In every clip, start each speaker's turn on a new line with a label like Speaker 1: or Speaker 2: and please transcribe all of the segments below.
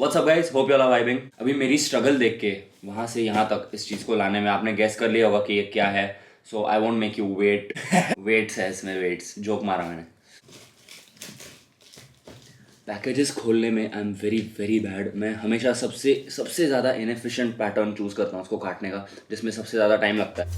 Speaker 1: What's up guys, hope you all are vibing. अभी मेरी struggle देख के वहां से यहाँ तक इस चीज को लाने में आपने गेस कर लिया होगा कि ये क्या है। So I won't make you wait. Weights है इसमें, वेट्स जोक मारा मैंने। पैकेजेस खोलने में I am very very bad. मैं हमेशा सबसे सबसे ज़्यादा इनएफिशिएंट पैटर्न चूज करता हूँ उसको काटने का, जिसमें सबसे ज़्यादा टाइम लगता है।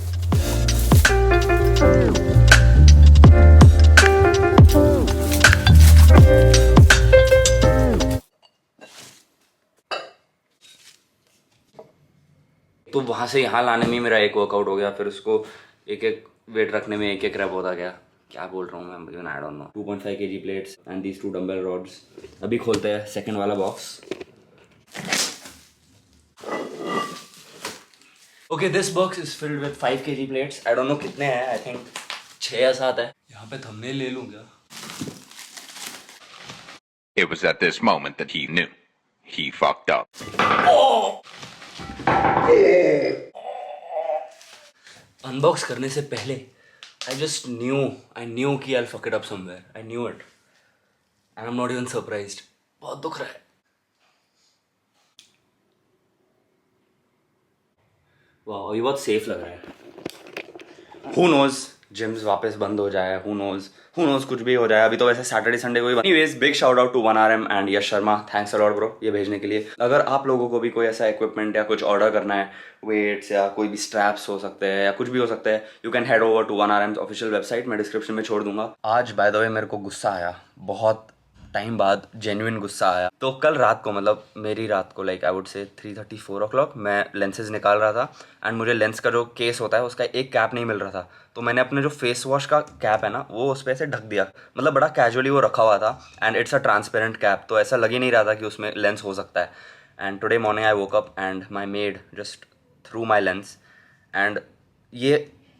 Speaker 1: तो वहाँ से यहाँ लाने में मेरा एक वर्कआउट हो गया, फिर उसको एक एक वेट रखने में एक एक रैप होता गया। क्या बोल रहा हूँ मैं, मुझे I don't know. 2.5 kg plates and these 2 dumbbell rods. अभी खोलते हैं सेकंड वाला box. Okay, this box is filled with 5 kg plates. I don't know कितने हैं, आई थिंक 6 या 7 है। यहाँ पे थंबनेल ले लूँ क्या?
Speaker 2: It was at this moment that he knew. He fucked up.
Speaker 1: Unbox करने से पहले I knew कि I'll fuck it up somewhere. I knew it. And I'm not even surprised. बहुत दुख रहा है। वाह, अभी बहुत सेफ लग रहा है। Who knows? जिम्स वापस बंद हो जाए, who knows कुछ भी हो जाए। अभी तो वैसे सैटरडे संडे को ही। Anyways, big shout out to 1RM and Yash Sharma. Thanks a lot bro ये भेजने के लिए। अगर आप लोगों को भी कोई ऐसा इक्विपमेंट या कुछ ऑर्डर करना है, वेट्स या कोई भी स्ट्रैप्स हो सकते हैं या कुछ भी हो सकता है, you can head over to 1RM official website. मैं डिस्क्रिप्शन में छोड़ दूंगा। आज बाय द वे मेरे को गुस्सा आया, बहुत टाइम बाद जेन्युइन गुस्सा आया। तो कल रात को, मतलब मेरी रात को, like I would say 3:30 4 o'clock, मैं लेंसेज निकाल रहा था एंड मुझे लेंस का जो केस होता है उसका एक कैप नहीं मिल रहा था। तो मैंने अपने जो फेस वॉश का कैप है ना, वो उस पर से ढक दिया। मतलब बड़ा कैजुअली वो रखा हुआ था and it's a transparent cap, तो ऐसा लग ही नहीं रहा था कि उसमें लेंस हो सकता है। And today morning I woke up and my made just through my lens and ये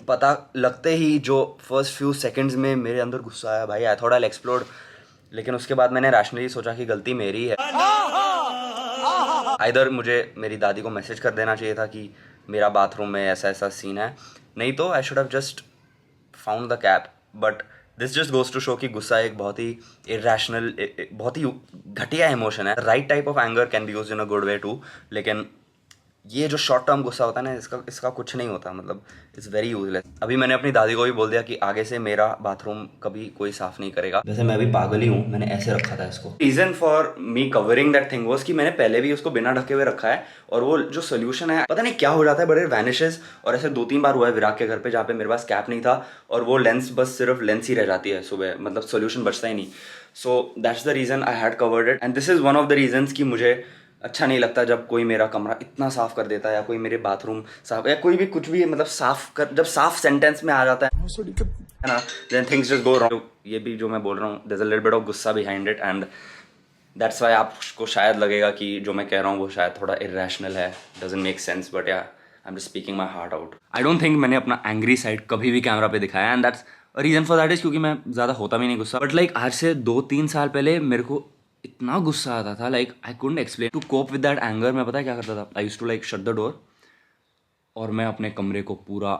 Speaker 1: पता लगते ही जो फर्स्ट फ्यू सेकेंड्स में मेरे अंदर गुस्सा आया भाई, आई थॉट आई एक्सप्लोड। लेकिन उसके बाद मैंने रैशनली सोचा कि गलती मेरी है। आइदर मुझे मेरी दादी को मैसेज कर देना चाहिए था कि मेरा बाथरूम में ऐसा ऐसा सीन है, नहीं तो I should have just found the cap. But this just goes to show कि गुस्सा एक बहुत ही इरेशनल, बहुत ही घटिया इमोशन है। Right type of anger can be used in a good way to, लेकिन ये जो शॉर्ट टर्म गुस्सा होता है ना, इसका कुछ नहीं होता। मतलब इट्स वेरी यूजलेस। अभी मैंने अपनी दादी को भी बोल दिया कि आगे से मेरा बाथरूम कभी कोई साफ नहीं करेगा। वैसे मैं अभी पागल ही हूँ, मैंने ऐसे रखा था इसको। Reason for me covering that thing was कि मैंने पहले भी उसको बिना ढके हुए रखा है और वो जो सोल्यूशन है पता नहीं क्या हो जाता है, बट इट वैनिशेस। और ऐसे 2-3 बार हुआ है विराग के घर पे, जहाँ पे मेरे पास कैप नहीं था और वो लेंस बस सिर्फ लेंस ही रह जाती है सुबह, मतलब सोल्यूशन बचता ही नहीं। So that's the reason I had covered it and this is one of the reasons कि मुझे अच्छा नहीं लगता जब कोई मेरा कमरा इतना साफ कर देता है या कोई मेरे बाथरूम साफ या कोई भी कुछ भी, मतलब साफ कर, जब साफ सेंटेंस में आ जाता है ना, then things just go wrong. ये भी जो मैं बोल रहा हूँ, there is a little bit of गुस्सा behind it and that's why आपको शायद लगेगा कि जो मैं कह रहा हूँ वो शायद थोड़ा इरेशनल है, doesn't make sense, but yeah I am just speaking my heart out. I don't think मैंने अपना एंग्री साइड कभी भी कैमरा पे दिखाया and that's reason for that is क्योंकि मैं ज़्यादा होता भी नहीं गुस्सा। बट लाइक आज से 2-3 साल पहले मेरे को इतना गुस्सा आता था, like I couldn't explain. To cope with that anger मैं पता है क्या करता था, I used to like shut the door और मैं अपने कमरे को पूरा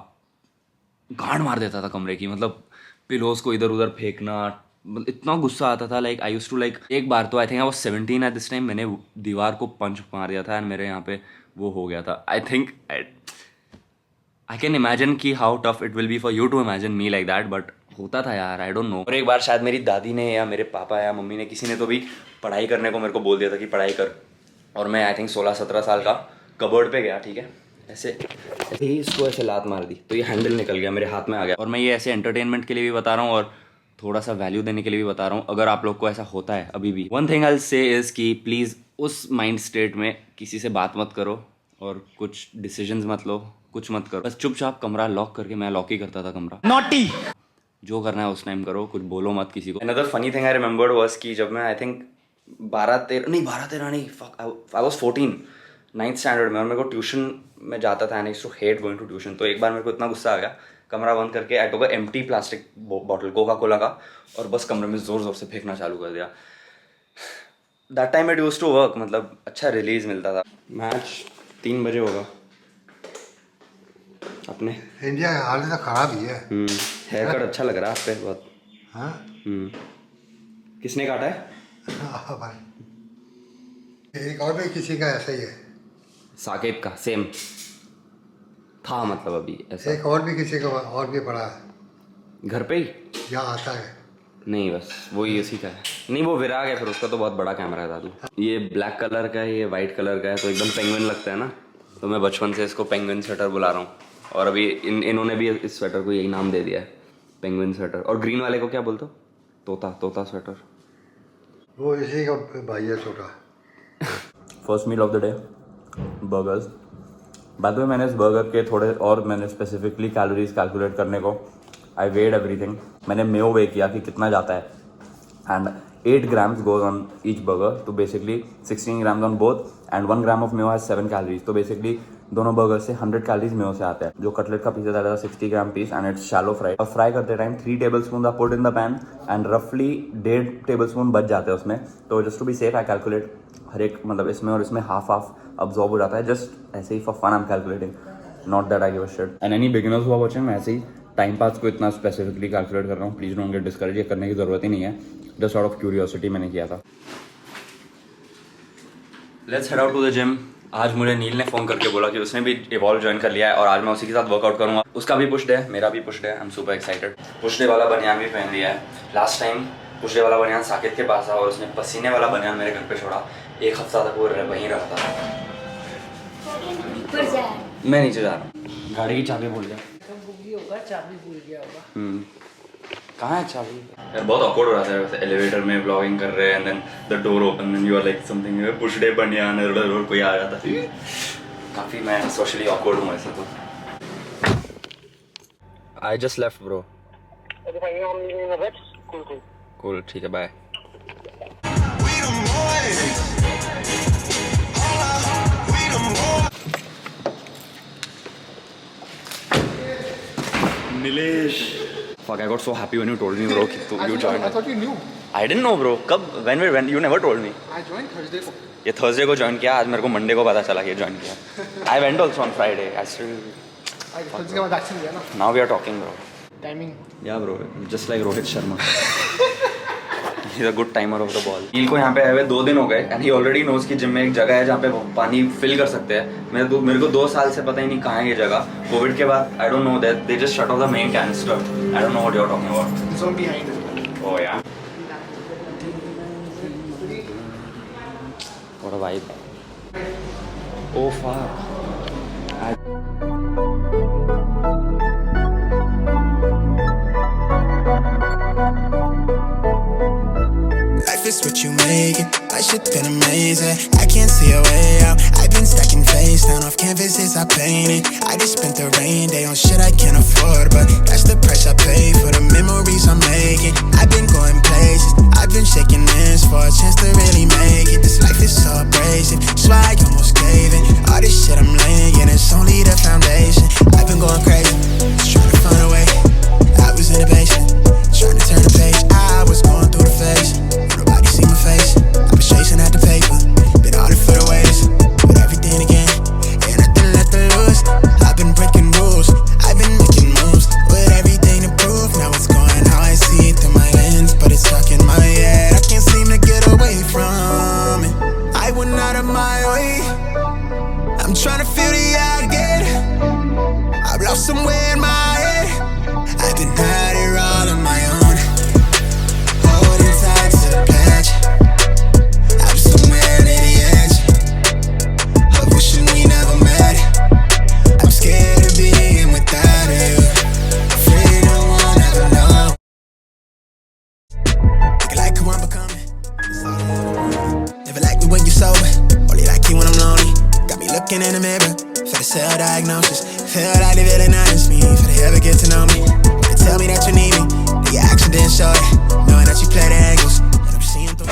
Speaker 1: गांड मार देता था कमरे की। मतलब पिलोज को इधर उधर फेंकना, मतलब इतना गुस्सा आता था। Like I used to like, एक बार तो I think I was 17 at this time, मैंने दीवार को पंच मार दिया था एंड मेरे यहाँ पे वो हो गया था। I think I can imagine कि how tough it will be for you to imagine me like that, but होता था यार, आई डोंट नो। और एक बार शायद मेरी दादी ने या मेरे पापा या मम्मी ने, किसी ने तो भी पढ़ाई करने को मेरे को बोल दिया था कि पढ़ाई कर, और मैं आई थिंक 16-17 साल का कबर्ड पे गया, ठीक है, ऐसे ही इसको ऐसे लात मार दी तो ये हैंडल निकल गया, मेरे हाथ में आ गया। और मैं ये ऐसे एंटरटेनमेंट के लिए भी बता रहा हूँ और थोड़ा सा वैल्यू देने के लिए भी बता रहा हूँ। अगर आप लोग को ऐसा होता है अभी भी, one thing I will say is कि प्लीज़ उस माइंड स्टेट में किसी से बात मत करो और कुछ डिसीजंस मत लो, कुछ मत करो, बस चुपचाप कमरा लॉक करके, मैं लॉक ही करता था कमरा। नॉटी, जो करना है उस टाइम करो, कुछ बोलो मत किसी को। Another funny thing I remembered was कि जब मैं आई थिंक 12-13 नहीं, fuck, I was 14, 9th standard में, और मेरे को ट्यूशन में जाता था and I used to hate going to tuition. तो एक बार मेरे को इतना गुस्सा आ गया, कमरा बंद करके I took a empty plastic bottle Coca Cola का और बस कमरे में जोर जोर से फेंकना चालू कर दिया। That time it used to work, मतलब अच्छा रिलीज मिलता था। मैच 3 बजे होगा अपने।
Speaker 3: इंडिया का हाल तो खराब ही है।
Speaker 1: हेयर कट अच्छा लग रहा है आप पे बहुत।
Speaker 3: हाँ
Speaker 1: किसने काटा है?
Speaker 3: हाँ भाई, एक और भी किसी का ऐसा ही है।
Speaker 1: साकेत का सेम था, मतलब अभी ऐसा
Speaker 3: एक और भी किसी का और भी पड़ा है,
Speaker 1: घर पे ही।
Speaker 3: यहाँ आता है।
Speaker 1: नहीं बस वही उसी का है। नहीं वो विराग है, फिर उसका तो बहुत बड़ा कैमरा है दादू। ये ब्लैक कलर का है, ये वाइट कलर का है, तो एकदम पेंगुइन लगता है ना, तो मैं बचपन से इसको पेंगुइन स्वेटर बुला रहा हूँ। और अभी इन्होंने भी इस स्वेटर को यही नाम दे दिया है, पेंगुइन स्वेटर। और ग्रीन वाले को क्या बोलते हो? तोता स्वेटर।
Speaker 3: वो इसी का भाई है छोटा।
Speaker 4: First meal of the day burgers. बाद में मैंने इस बर्गर के थोड़े और मैंने स्पेसिफिकली कैलोरीज कैलकुलेट करने को आई वेड एवरीथिंग। मैंने मेयो वे किया कि कितना जाता है and 8 grams goes on each burger, तो basically 16 grams on both and 1 gram of mayo has 7 calories। तो बेसिकली दोनों बर्गर से 100 कैलोरीज मेयो से आते हैं। जो कटलेट का पीस है 60 gram piece and it's shallow fry. और फ्राई करते time 3 tablespoons are put in the pan and रफली 1.5 tablespoon बच जाते हैं उसमें। तो just to be safe I calculate हर एक, मतलब इसमें और इसमें हाफ अब्जॉर्ब हो जाता है। जस्ट ऐसे ही for fun I am calculating, not that I give a shit. And any beginners who are watching, मैं ऐसे ही टाइम पास को इतना स्पेसिफिकली कैलकुलेट कर रहा हूँ। प्लीज डोंट गेट डिस्करेज, ये करने की जरूरत ही नहीं है, जस्ट आउट ऑफ क्यूरियोसिटी मैंने किया था।
Speaker 1: Let's head out to the gym. आज मुझे नील ने फ़ोन करके बोला कि उसने भी इवॉल्व ज्वाइन कर लिया है और आज मैं उसी के साथ वर्कआउट करूँगा। उसका भी पुश डे है, मेरा भी पुश डे है। I am super excited. Push day वाला बनियान भी पहन लिया है। लास्ट टाइम पुश डे वाला बनियान साकेत के पास था और उसने पसीने वाला बनियान मेरे घर पे छोड़ा। 1 हफ्ता तक वो वहीं रहा था। मैं नीचे जा रहा हूँ, गाड़ी की चाबी भूल गया।
Speaker 5: चाबी भूल गया होगा।
Speaker 1: कहाँ है चाबी? यार बहुत ऑकवर्ड हो रहा था वैसे, एलिवेटर में व्लॉगिंग कर रहे हैं and then the door open and you are like something push day बनियान और कोई आ जाता। काफ़ी मैं सोशली ऑकवर्ड हूँ ऐसे तो। I just left bro. Cool, ठीक है, bye. Nilesh. Fuck, I got so happy when you told me, bro, कि you joined.
Speaker 6: I thought you knew.
Speaker 1: I didn't know, bro. कब? When? You never told me.
Speaker 6: I joined Thursday को.
Speaker 1: ये Thursday को join किया, आज मेरे को Monday को पता चला कि join किया. I went also on Friday. I still.
Speaker 6: Thursday के बाद action लिया ना.
Speaker 1: Now we are talking, bro.
Speaker 6: Timing.
Speaker 1: Yeah, bro. Just like Rohit Sharma. He's a good timer of the ball. नील को यहाँ पे आए हुए 2 दिन हो गए and he already knows कि जिम में एक जगह है जहाँ पे पानी फिल कर सकते हैं। मेरे को 2 साल से पता ही नहीं कहाँ है ये जगह। कोविड के बाद I don't know that they just shut off the main canister. I don't know what you're talking about.
Speaker 6: This one behind.
Speaker 1: Oh yeah. What a vibe. Oh fuck.
Speaker 7: Life is what you make it. My shit been amazing. I can't see a way out. I've been stacking face down off canvases I painted. I just spent the rain day on shit I can't afford, but that's the price I pay for the memories I'm making. I've been going places. I've been shaking hands for a chance to really make it. This life is so abrasive, so I almost gave it. All this shit I'm laying, it's only the foundation. I've been going crazy, just trying to find a way. I was in the basement, trying to turn the page. I was going through the phase. Nobody see my face. I was chasing at the paper, been all for the ways. But everything again, ain't nothing left to lose. I've been breaking rules, I've been making moves. With everything to prove, now it's going how I see it through my lens. But it's stuck in my head, I can't seem to get away from it. I went out of my way, I'm trying to feel the air again. I've lost somewhere in my head, I've been at it all on my own. Holding tight to the patch, I'm somewhere near the edge of wishing we never met. I'm scared of being without you, afraid no one ever know. Looking like who I'm becoming, it's all I ever want. Never like me when you're sober, only like you when I'm lonely. Got me looking in the mirror for the self-diagnosis. Feel like they villainize me, for they ever get to know me. They tell me that you need me, but your action didn't show it. Knowing that you play the angles, and I'm seeing through.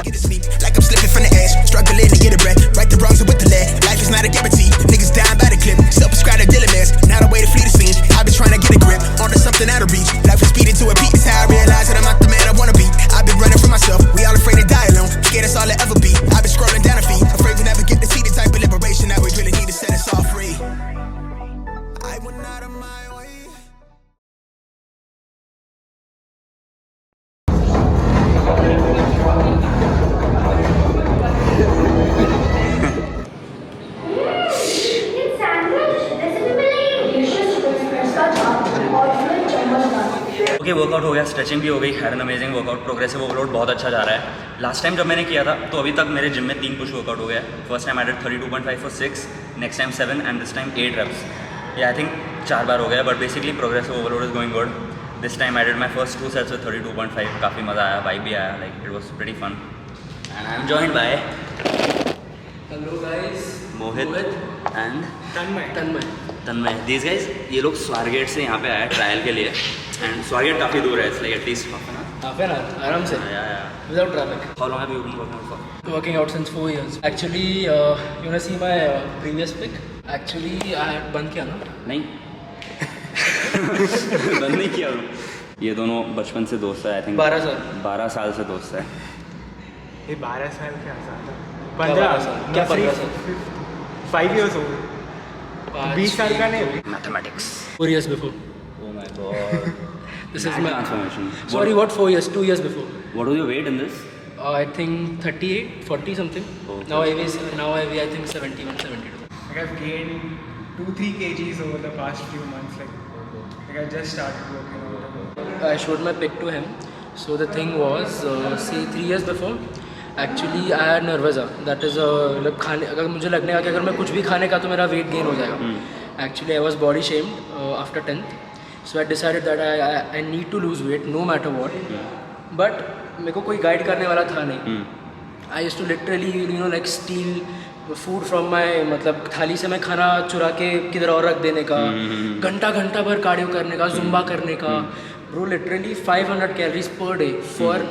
Speaker 7: Get to sleep like I'm slipping from the edge, struggling to get a breath. Right the wrongs with the lead. Life is not a guarantee. Niggas dying by the clip. Still prescribed a Dylan mess. Now the way to flee the scene. I've been trying to get a grip onto something out of reach. Life is speeding to a peak. It's how I realize that I'm not the man I wanna be. I've been running from myself. We all afraid to die alone. Scared that's all it ever be. I've been scrolling down a feed. Afraid we never get to see the type of liberation that we really need to set us all free. I went out of my way.
Speaker 1: Workout हो गया, stretching भी हो गई, had an amazing workout, progressive overload बहुत अच्छा जा रहा है। लास्ट टाइम जब मैंने किया था तो अभी तक मेरे जिम में 3 पुश वर्कआउट हो गया है। First time I did 32.5 for 6, next time 7 and this time 8 reps। ये आई थिंक 4 बार हो गया, but basically progressive overload is going good. This time I did my first 2 sets with 32.5, काफ़ी मज़ा आया, वाइब भी आया, like it was pretty fun. And I am joined by
Speaker 5: hello guys,
Speaker 1: Mohit and
Speaker 5: Tanmay.
Speaker 1: These guys, ये लोग स्वारगेट से यहाँ पे आए ट्रायल के लिए, एंड स्वारगेट काफ़ी दूर है, it's like at least
Speaker 5: half an hour आराम से, without traffic.
Speaker 1: How long have you been working for?
Speaker 5: Working out since 4 years. Actually, you wanna see my previous pic? Actually, I had बंद किया ना।
Speaker 1: नहीं बंद नहीं किया। ये दोनों बचपन से दोस्त है, आई थिंक
Speaker 5: 12 साल।
Speaker 1: 12 साल से दोस्त है।
Speaker 8: ये 12 साल क्या ज़्यादा?
Speaker 5: 12 साल? क्या 15 साल?
Speaker 8: 5 years old. 20 साल का नहीं।
Speaker 1: Mathematics.
Speaker 5: 4 years before.
Speaker 1: Oh my god.
Speaker 5: This is
Speaker 1: Mad
Speaker 5: my
Speaker 1: transformation.
Speaker 5: Sorry, what 4 years? 2 years before.
Speaker 1: What was your weight in this?
Speaker 5: I think 38, 40 something.
Speaker 1: Okay.
Speaker 5: Now I weigh I think 71, 72.
Speaker 8: Like I've gained 2-3 kgs over the past few months. Like I just started working out.
Speaker 5: I showed my pic to him. So the thing was, say 3 years before, actually I had nervosa. That is मतलब खाने, अगर मुझे लगने का कि अगर मैं कुछ भी खाने का तो मेरा weight gain हो जाएगा. Actually I was body shamed after 10th. So I decided that I need to lose weight no matter what. But मेरे को कोई गाइड करने वाला था नहीं. I used to literally like steal food from my, मतलब थाली से मैं खाना चुरा के किधर और रख देने का, घंटा भर कार्डियो करने का, जुम्बा करने का, bro literally 500 calories per day for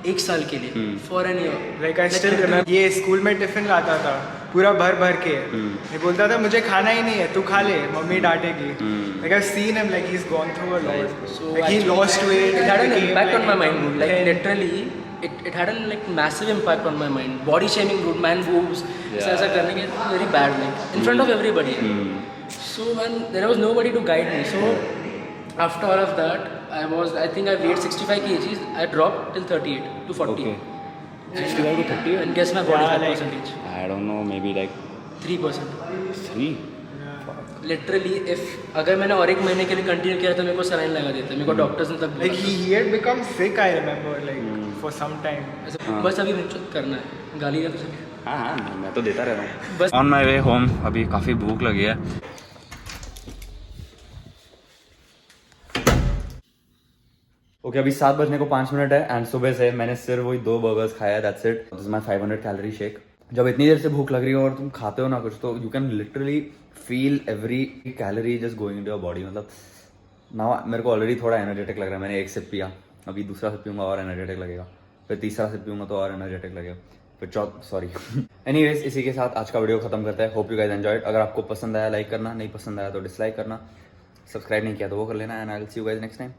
Speaker 5: 1 साल के लिए, for an year.
Speaker 8: Like I still remember, ये स्कूल में टिफिन लाता था पूरा भर के, ये बोलता था मुझे खाना ही नहीं है, तू खा ले, mummy डांटेगी। Like I've seen him, like he's gone through a lot.
Speaker 5: So
Speaker 8: like he lost weight.
Speaker 5: It had an
Speaker 8: became
Speaker 5: impact on
Speaker 8: like
Speaker 5: my mind, dude. Like
Speaker 8: thin.
Speaker 5: literally, it had an like massive impact on my mind. Body shaming, dude, man boobs, ऐसा करने के very bad, like in front of everybody. So when there was nobody to guide me, so after all of that, I think I weighed 65 kgs. I dropped till 38 to 40.
Speaker 1: Okay.
Speaker 5: 65 to 30, and guess my body fat
Speaker 8: like-
Speaker 5: percentage?
Speaker 1: I don't know, maybe like
Speaker 5: 3%.
Speaker 1: 3.
Speaker 5: Literally if अगर मैंने और 1 महीने के लिए continue किया तो मेरे को सलाइन लगा देते, मेरे को डॉक्टर्स ने तब
Speaker 8: Like he had become sick, I remember, like for some time.
Speaker 5: बस अभी मुझे करना है, गाली का तो चलिए।
Speaker 1: हाँ, मैं तो देता रहता हूँ।
Speaker 5: बस
Speaker 1: ऑन माई वे होम, अभी काफ़ी भूख लगी है। ओके, अभी 7 बजने को 5 मिनट है एंड सुबह से मैंने सिर्फ वही 2 बर्गर्स खाया, that's it. This is my 500 calorie shake. जब इतनी देर से भूख लग रही है और तुम खाते हो ना कुछ, तो you can literally feel every calorie just going into your body. मतलब नाउ मेरे को ऑलरेडी थोड़ा एनर्जेटिक लग रहा है। मैंने 1 सिप पिया, अभी दूसरा सिप पीऊंगा और एनर्जेटिक लगेगा, फिर तीसरा सिप पीऊंगा तो और एनर्जेटिक लगेगा, फिर सॉरी। एनीवेज, इसी के साथ आज का वीडियो खत्म करते हैं। Hope you guys enjoyed. अगर आपको पसंद आया लाइक करना, नहीं पसंद आया तो डिसलाइक करना, सब्सक्राइब नहीं किया तो वो कर लेना, and I will see you guys next time.